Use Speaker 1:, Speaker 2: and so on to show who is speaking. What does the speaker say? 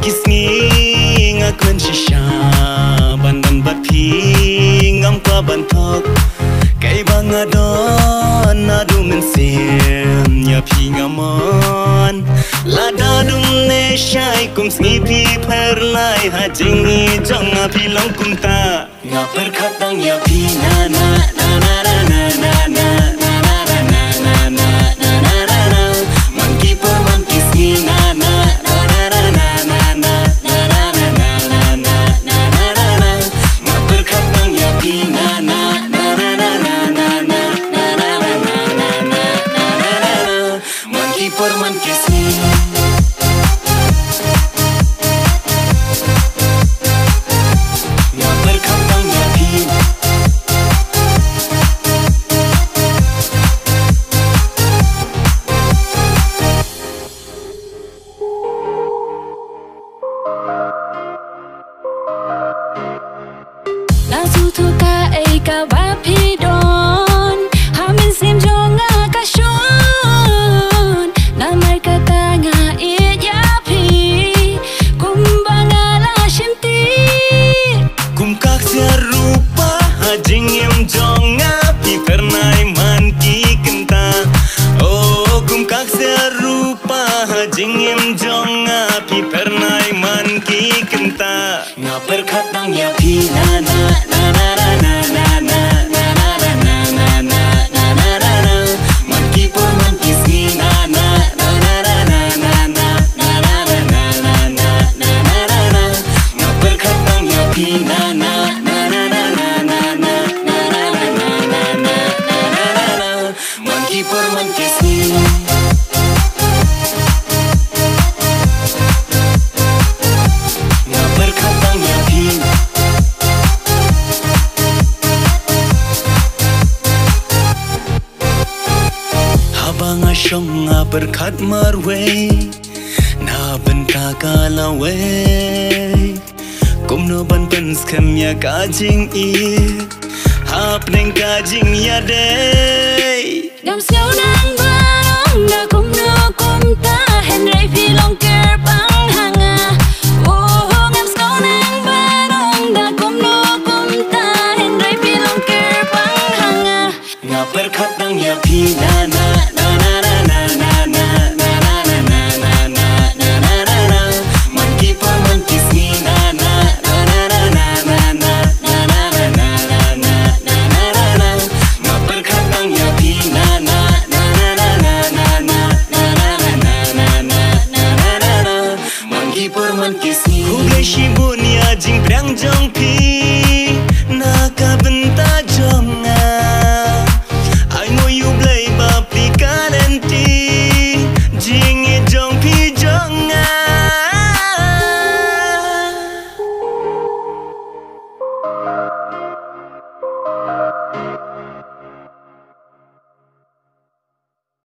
Speaker 1: kisngi ngakun shisha bandan bapi ngam kwa bantok kai bangadon adu mensim ya pi ngamon lada dum ne shai kum sni pi perlai hajingi jong api long kumta ngaper khatang ya pi na na na na na na na Jingim jonga pi pernai man ki kenta ngaper khatang ya pi na na na na na na na na na na na na na man ki por man ki si na na na na na na na na na na na na ngaper khatang ya pi na na na na na na na na na na man ki por man ki si shonga berkat marwe na benta kalawe kumno ban pens kemya kajing i hap neng kajing ya day
Speaker 2: gam siau nang barong na kumno kumta henry filong